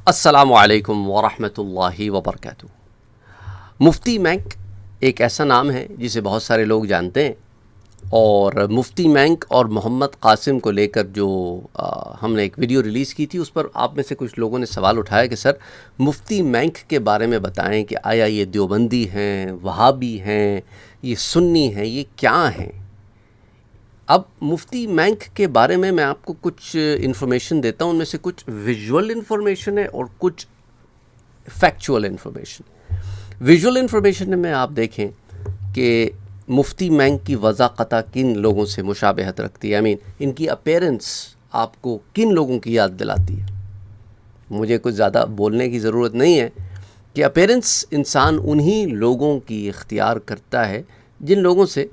السلام علیکم ورحمۃ اللہ وبرکاتہ۔ مفتی مینک ایک ایسا نام ہے جسے بہت سارے لوگ جانتے ہیں، اور مفتی مینک اور محمد قاسم کو لے کر جو ہم نے ایک ویڈیو ریلیز کی تھی، اس پر آپ میں سے کچھ لوگوں نے سوال اٹھایا کہ سر مفتی مینک کے بارے میں بتائیں کہ آیا یہ دیوبندی ہیں، وہابی ہیں، یہ سنی ہیں، یہ کیا ہیں؟ اب مفتی مینک کے بارے میں آپ کو کچھ انفارمیشن دیتا ہوں، ان میں سے کچھ ویژول انفارمیشن ہے اور کچھ فیکچول انفارمیشن۔ ویژول انفارمیشن میں آپ دیکھیں کہ مفتی مینک کی وضاحت کن لوگوں سے مشابہت رکھتی ہے، ان کی اپیرنس آپ کو کن لوگوں کی یاد دلاتی ہے؟ مجھے کچھ زیادہ بولنے کی ضرورت نہیں ہے کہ اپیرنس انسان انہی لوگوں کی اختیار کرتا ہے جن لوگوں سے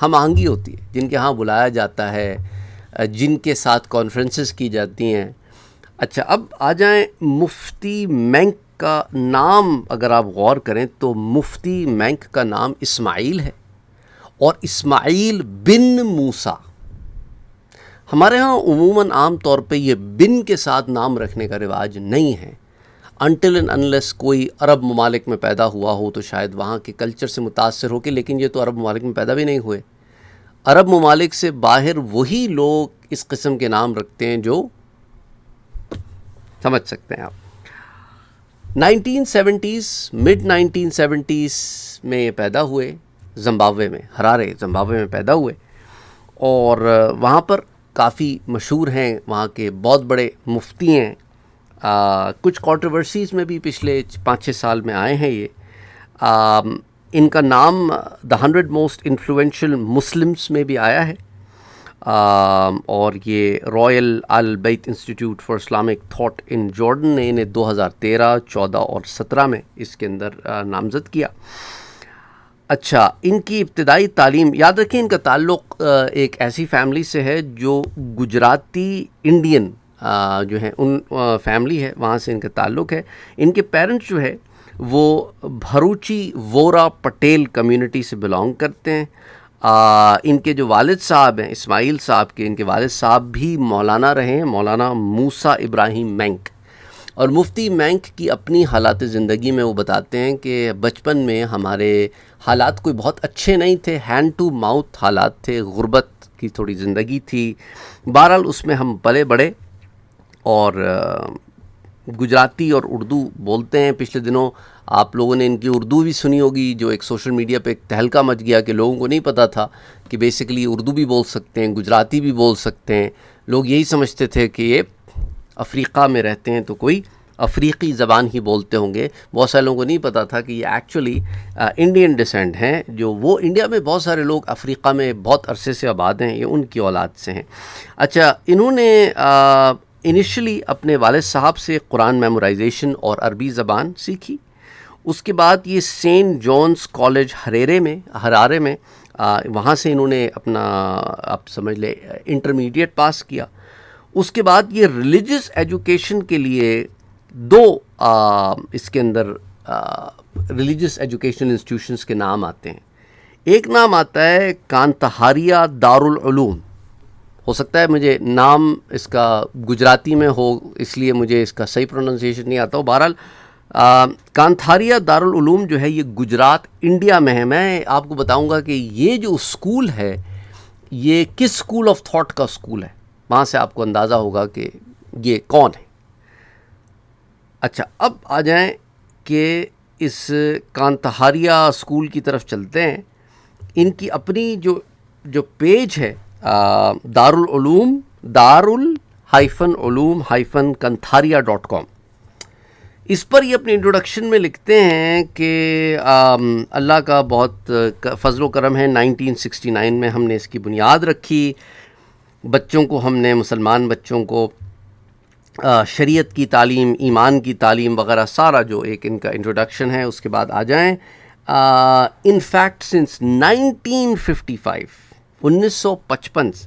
ہم آہنگی ہوتی ہے، جن کے ہاں بلایا جاتا ہے، جن کے ساتھ کانفرنسز کی جاتی ہیں۔ اچھا، اب آ جائیں مفتی مینک کا نام اگر آپ غور کریں تو مفتی مینک کا نام اسماعیل ہے، اور اسماعیل بن موسیٰ۔ ہمارے ہاں عموماً عام طور پہ یہ بن کے ساتھ نام رکھنے کا رواج نہیں ہے، انٹل اینڈ انلیس کوئی عرب ممالک میں پیدا ہوا ہو تو شاید وہاں کے کلچر سے متاثر ہو کے، لیکن یہ تو عرب ممالک میں پیدا بھی نہیں ہوئے۔ عرب ممالک سے باہر وہی لوگ اس قسم کے نام رکھتے ہیں جو سمجھ سکتے ہیں آپ۔ 1970s مڈ 1970s میں یہ پیدا ہوئے زمبابوے میں، ہرارے زمبابوے میں پیدا ہوئے، اور وہاں پر کافی مشہور ہیں، وہاں کے بہت بڑے مفتی ہیں۔ کچھ کانٹروورسیز میں بھی پچھلے 5-6 سال میں آئے ہیں یہ۔ ان کا نام دا 100 موسٹ انفلوئنشل مسلمس میں بھی آیا ہے، اور یہ رائل آل بیت institute for Islamic thought in Jordan نے انہیں 2013، 14 اور 17 میں اس کے اندر نامزد کیا۔ اچھا، ان کی ابتدائی تعلیم یاد رکھیں، ان کا تعلق ایک ایسی فیملی سے ہے جو گجراتی انڈین جو ہے ان فیملی ہے، وہاں سے ان کا تعلق ہے۔ ان کے پیرنٹس جو ہے وہ بھروچی وورا پٹیل کمیونٹی سے بلانگ کرتے ہیں۔ ان کے جو والد صاحب ہیں اسماعیل صاحب کے، ان کے والد صاحب بھی مولانا رہے ہیں، مولانا موسیٰ ابراہیم مینک۔ اور مفتی مینک کی اپنی حالات زندگی میں وہ بتاتے ہیں کہ بچپن میں ہمارے حالات کوئی بہت اچھے نہیں تھے، ہینڈ ٹو ماؤتھ حالات تھے، غربت کی تھوڑی زندگی تھی، بہرحال اس میں ہم پلے بڑھے، اور گجراتی اور اردو بولتے ہیں۔ پچھلے دنوں آپ لوگوں نے ان کی اردو بھی سنی ہوگی، جو ایک سوشل میڈیا پہ ایک تہلکہ مچ گیا کہ لوگوں کو نہیں پتہ تھا کہ بیسیکلی اردو بھی بول سکتے ہیں، گجراتی بھی بول سکتے ہیں۔ لوگ یہی سمجھتے تھے کہ یہ افریقہ میں رہتے ہیں تو کوئی افریقی زبان ہی بولتے ہوں گے۔ بہت سارے لوگوں کو نہیں پتہ تھا کہ یہ ایکچولی انڈین ڈیسینٹ ہیں، جو وہ انڈیا میں بہت سارے لوگ افریقہ میں بہت عرصے سے آباد ہیں، یہ ان کی اولاد سے ہیں۔ اچھا، انہوں نے انیشلی اپنے والد صاحب سے قرآن میمورائزیشن اور عربی زبان سیکھی۔ اس کے بعد یہ سینٹ جونز کالج ہرارے میں وہاں سے انہوں نے اپنا آپ سمجھ لیں انٹرمیڈیٹ پاس کیا۔ اس کے بعد یہ ریلیجس ایجوکیشن کے لیے دو اس کے اندر ریلیجس ایجوکیشن انسٹیٹیوشنز کے نام آتے ہیں۔ ایک نام آتا ہے کانتہاریہ دارالعلوم، ہو سکتا ہے مجھے نام اس کا گجراتی میں ہو اس لیے مجھے اس کا صحیح پروننسیشن نہیں آتا ہو، بہرحال کانتھاریہ دارالعلوم جو ہے یہ گجرات انڈیا میں ہے۔ میں آپ کو بتاؤں گا کہ یہ جو اسکول ہے یہ کس اسکول آف تھاٹ کا اسکول ہے، وہاں سے آپ کو اندازہ ہوگا کہ یہ کون ہے۔ اچھا، اب آ جائیں کہ اس کانتہاریہ اسکول کی طرف چلتے ہیں۔ ان کی اپنی جو پیج ہے دارالعلوم darul-ulum-kantharia.com، اس پر یہ اپنی انٹروڈکشن میں لکھتے ہیں کہ اللہ کا بہت فضل و کرم ہے، 1969 میں ہم نے اس کی بنیاد رکھی، بچوں کو ہم نے مسلمان بچوں کو شریعت کی تعلیم، ایمان کی تعلیم وغیرہ سارا جو ایک ان کا انٹروڈکشن ہے۔ اس کے بعد آ جائیں ان فیکٹ سنس 1955 سے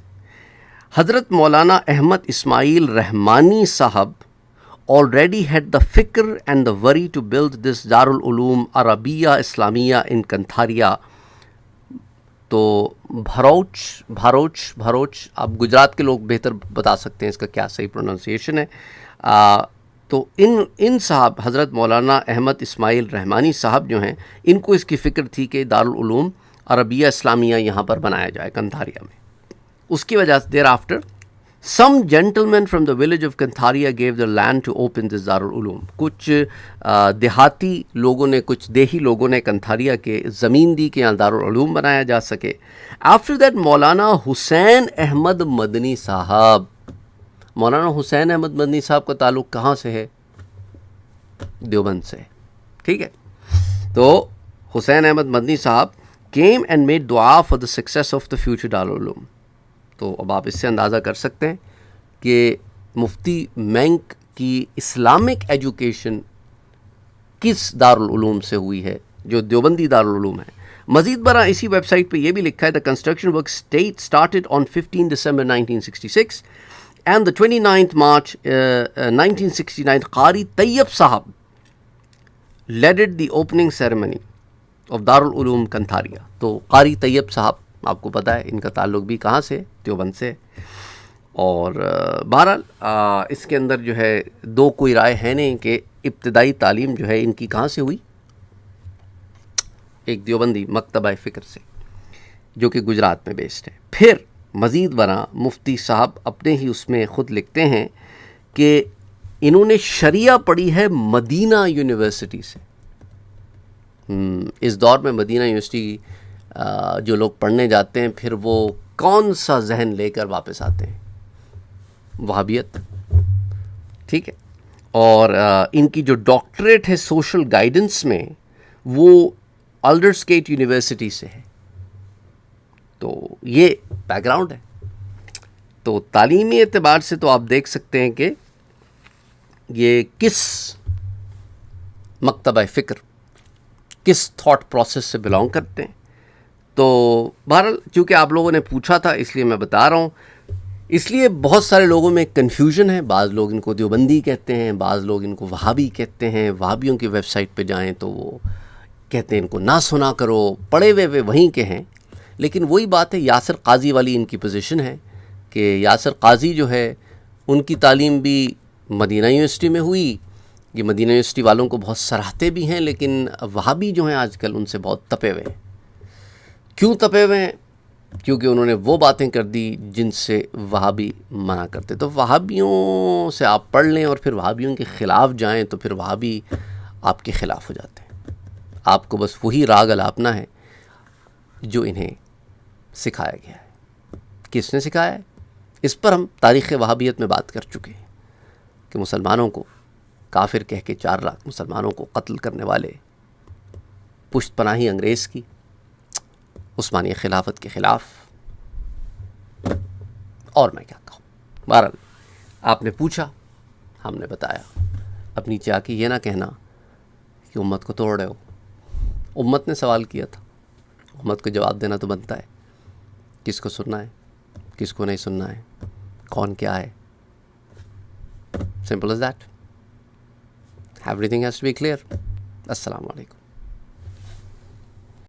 حضرت مولانا احمد اسماعیل رحمانی صاحب already had the fikr and the worry to build this Darul Uloom Arabiya Islamiyya in Kantharia۔ تو بھروچ آپ گجرات کے لوگ بہتر بتا سکتے ہیں اس کا کیا صحیح پروننسیشن ہے۔ تو ان صاحب حضرت مولانا احمد اسماعیل رحمانی صاحب جو ہیں، ان کو اس کی فکر تھی کہ دارالعلوم عربیہ اسلامیہ یہاں پر بنایا جائے کنتھاریا میں. اس کی وجہ سے there after some gentleman from the village of Kanthariya gave the land to open this Darul Uloom. کچھ دیہاتی لوگوں نے، کچھ دیہی لوگوں نے کنتھاریا کے زمین دی کہ یہاں دارالعلوم بنایا جا سکے. آفٹر دیٹ مولانا حسین احمد مدنی صاحب، مولانا حسین احمد مدنی صاحب کا تعلق کہاں سے ہے؟ دیوبند سے. ٹھیک ہے، تو حسین احمد مدنی صاحب came and made دعا for the success of the future Darul Uloom. تو اب آپ اس سے اندازہ کر سکتے ہیں کہ مفتی مینک کی اسلامک ایجوکیشن کس دارالعلوم سے ہوئی ہے، جو دیوبندی دارالعلوم ہے. مزید برآں اسی ویب سائٹ پہ یہ بھی لکھا ہے the construction work started on 15 December 1966 and the 29th March 1969 قاری طیب صاحب led the opening ceremony of Darul Uloom کنتھاریا. تو قاری طیب صاحب آپ کو پتہ ہے ان کا تعلق بھی کہاں سے؟ دیوبند سے. اور بہرحال اس کے اندر جو ہے دو کوئی رائے ہے نہیں کہ ابتدائی تعلیم جو ہے ان کی کہاں سے ہوئی. ایک دیوبندی مکتبہ فکر سے جو کہ گجرات میں بیسڈ ہے. پھر مزید برآں مفتی صاحب اپنے ہی اس میں خود لکھتے ہیں کہ انہوں نے شریعہ پڑھی ہے مدینہ یونیورسٹی سے. اس دور میں مدینہ یونیورسٹی جو لوگ پڑھنے جاتے ہیں پھر وہ کون سا ذہن لے کر واپس آتے ہیں؟ وہابیت. ٹھیک ہے، اور ان کی جو ڈاکٹریٹ ہے سوشل گائیڈنس میں وہ الڈرسکیٹ یونیورسٹی سے ہے. تو یہ بیک گراؤنڈ ہے. تو تعلیمی اعتبار سے تو آپ دیکھ سکتے ہیں کہ یہ کس مکتبہ فکر، کس تھاٹ پروسیس سے بلانگ کرتے ہیں. تو بہرحال چونکہ آپ لوگوں نے پوچھا تھا اس لیے میں بتا رہا ہوں. اس لیے بہت سارے لوگوں میں کنفیوژن ہے. بعض لوگ ان کو دیوبندی کہتے ہیں، بعض لوگ ان کو وہابی کہتے ہیں. وہابیوں کی ویب سائٹ پہ جائیں تو وہ کہتے ہیں ان کو نہ سنا کرو، پڑھے ہوئے وہیں کے ہیں. لیکن وہی بات ہے، یاسر قاضی والی ان کی پوزیشن ہے کہ یاسر قاضی جو ہے ان کی تعلیم بھی مدینہ یونیورسٹی میں ہوئی. یہ مدینہ یونیورسٹی والوں کو بہت سراہتے بھی ہیں، لیکن وہابی جو ہیں آج کل ان سے بہت تپے ہوئے ہیں. کیوں تپے ہوئے ہیں؟ کیونکہ انہوں نے وہ باتیں کر دی جن سے وہابی منع کرتے. تو وہابیوں سے آپ پڑھ لیں اور پھر وہابیوں کے خلاف جائیں تو پھر وہابی آپ کے خلاف ہو جاتے ہیں. آپ کو بس وہی راگ الاپنا ہے جو انہیں سکھایا گیا ہے. کس نے سکھایا ہے؟ اس پر ہم تاریخ وہابیت میں بات کر چکے ہیں کہ مسلمانوں کو کافر کہہ کے 4 لاکھ مسلمانوں کو قتل کرنے والے پشت پناہی انگریز کی، عثمانی خلافت کے خلاف. اور میں کیا کہوں. بہرحال آپ نے پوچھا، ہم نے بتایا. اب نیچے آ کے یہ نہ کہنا کہ امت کو توڑ رہے ہو. امت نے سوال کیا تھا، امت کو جواب دینا تو بنتا ہے. کس کو سننا ہے، کس کو نہیں سننا ہے، کون کیا ہے. Simple is that. Everything has to be clear. السلام علیکم.